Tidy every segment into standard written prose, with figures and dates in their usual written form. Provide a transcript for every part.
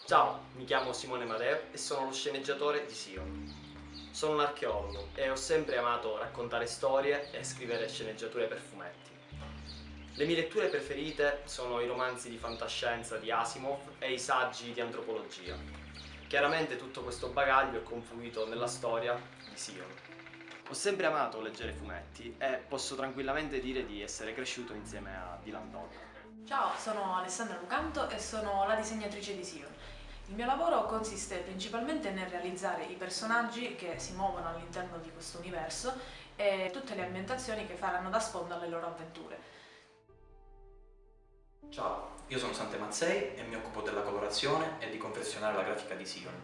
Ciao, mi chiamo Simone Madeo e sono lo sceneggiatore di Sion. Sono un archeologo e ho sempre amato raccontare storie e scrivere sceneggiature per fumetti. Le mie letture preferite sono i romanzi di fantascienza di Asimov e i saggi di antropologia. Chiaramente tutto questo bagaglio è confluito nella storia di Sion. Ho sempre amato leggere fumetti e posso tranquillamente dire di essere cresciuto insieme a Dylan Dog. Ciao, sono Alessandra Lucanto e sono la disegnatrice di Sion. Il mio lavoro consiste principalmente nel realizzare i personaggi che si muovono all'interno di questo universo e tutte le ambientazioni che faranno da sfondo alle loro avventure. Ciao, io sono Sante Mazzei e mi occupo della colorazione e di confezionare la grafica di Sion.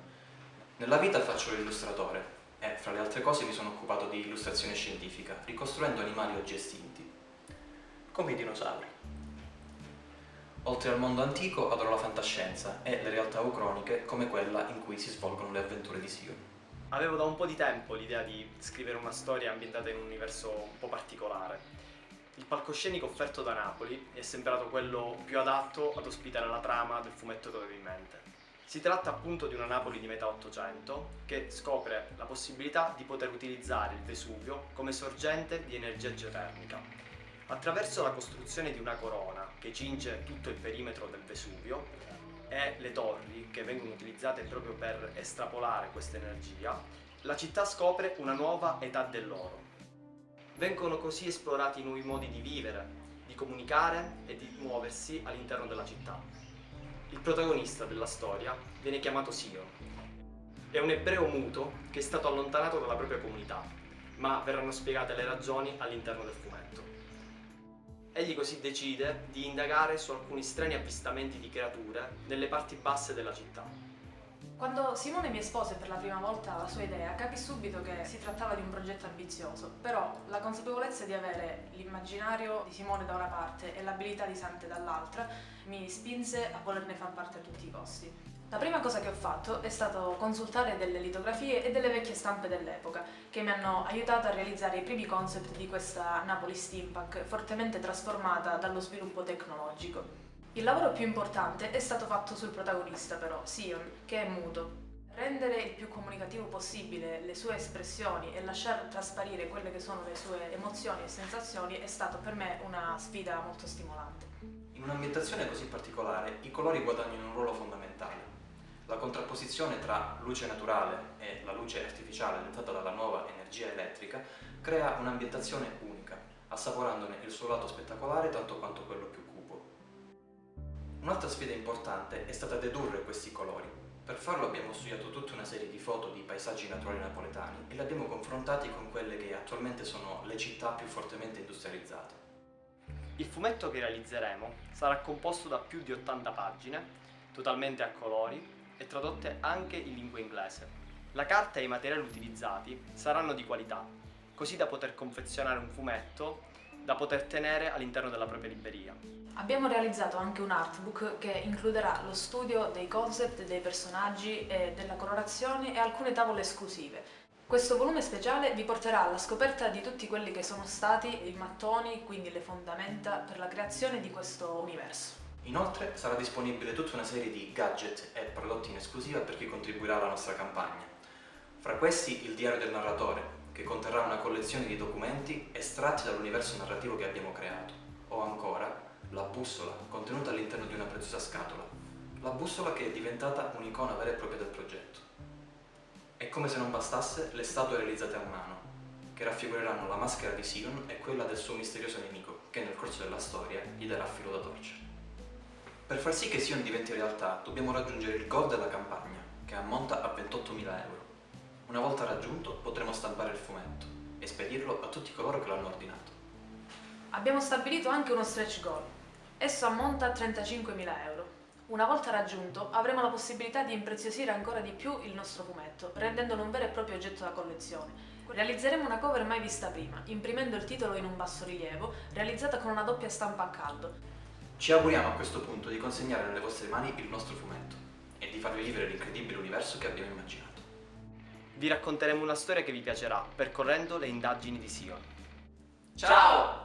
Nella vita faccio l'illustratore e, fra le altre cose, mi sono occupato di illustrazione scientifica, ricostruendo animali oggi estinti, come i dinosauri. Oltre al mondo antico adoro la fantascienza e le realtà ucroniche come quella in cui si svolgono le avventure di Sion. Avevo da un po' di tempo l'idea di scrivere una storia ambientata in un universo un po' particolare. Il palcoscenico offerto da Napoli è sembrato quello più adatto ad ospitare la trama del fumetto che avevo in mente. Si tratta appunto di una Napoli di metà Ottocento che scopre la possibilità di poter utilizzare il Vesuvio come sorgente di energia geotermica. Attraverso la costruzione di una corona che cinge tutto il perimetro del Vesuvio e le torri che vengono utilizzate proprio per estrapolare questa energia, la città scopre una nuova età dell'oro. Vengono così esplorati nuovi modi di vivere, di comunicare e di muoversi all'interno della città. Il protagonista della storia viene chiamato Sion. È un ebreo muto che è stato allontanato dalla propria comunità, ma verranno spiegate le ragioni all'interno del fumetto. Egli così decide di indagare su alcuni strani avvistamenti di creature nelle parti basse della città. Quando Simone mi espose per la prima volta la sua idea, capì subito che si trattava di un progetto ambizioso, però la consapevolezza di avere l'immaginario di Simone da una parte e l'abilità di Sante dall'altra mi spinse a volerne far parte a tutti i costi. La prima cosa che ho fatto è stato consultare delle litografie e delle vecchie stampe dell'epoca, che mi hanno aiutato a realizzare i primi concept di questa Napoli steampunk fortemente trasformata dallo sviluppo tecnologico. Il lavoro più importante è stato fatto sul protagonista però, Sion, che è muto. Rendere il più comunicativo possibile le sue espressioni e lasciar trasparire quelle che sono le sue emozioni e sensazioni è stato per me una sfida molto stimolante. In un'ambientazione così particolare, i colori guadagnano un ruolo fondamentale. La contrapposizione tra luce naturale e la luce artificiale dettata dalla nuova energia elettrica crea un'ambientazione unica, assaporandone il suo lato spettacolare tanto quanto quello più cupo. Un'altra sfida importante è stata dedurre questi colori. Per farlo abbiamo studiato tutta una serie di foto di paesaggi naturali napoletani e li abbiamo confrontati con quelle che attualmente sono le città più fortemente industrializzate. Il fumetto che realizzeremo sarà composto da più di 80 pagine, totalmente a colori e tradotte anche in lingua inglese. La carta e i materiali utilizzati saranno di qualità, così da poter confezionare un fumetto da poter tenere all'interno della propria libreria. Abbiamo realizzato anche un artbook che includerà lo studio dei concept, dei personaggi, della colorazione e alcune tavole esclusive. Questo volume speciale vi porterà alla scoperta di tutti quelli che sono stati i mattoni, quindi le fondamenta per la creazione di questo universo. Inoltre sarà disponibile tutta una serie di gadget e prodotti in esclusiva per chi contribuirà alla nostra campagna. Fra questi il diario del narratore, che conterrà una collezione di documenti estratti dall'universo narrativo che abbiamo creato, o ancora la bussola, contenuta all'interno di una preziosa scatola. La bussola che è diventata un'icona vera e propria del progetto. E come se non bastasse, le statue realizzate a mano, che raffigureranno la maschera di Sion e quella del suo misterioso nemico, che nel corso della storia gli darà filo da torcere. Per far sì che Sion diventi realtà, dobbiamo raggiungere il goal della campagna, che ammonta a 28.000 euro. Una volta raggiunto, potremo stampare il fumetto e spedirlo a tutti coloro che l'hanno ordinato. Abbiamo stabilito anche uno stretch goal. Esso ammonta a 35.000 euro. Una volta raggiunto, avremo la possibilità di impreziosire ancora di più il nostro fumetto, rendendolo un vero e proprio oggetto da collezione. Realizzeremo una cover mai vista prima, imprimendo il titolo in un bassorilievo, realizzata con una doppia stampa a caldo. Ci auguriamo a questo punto di consegnare nelle vostre mani il nostro fumetto e di farvi vivere l'incredibile universo che abbiamo immaginato. Vi racconteremo una storia che vi piacerà, percorrendo le indagini di Sion. Ciao!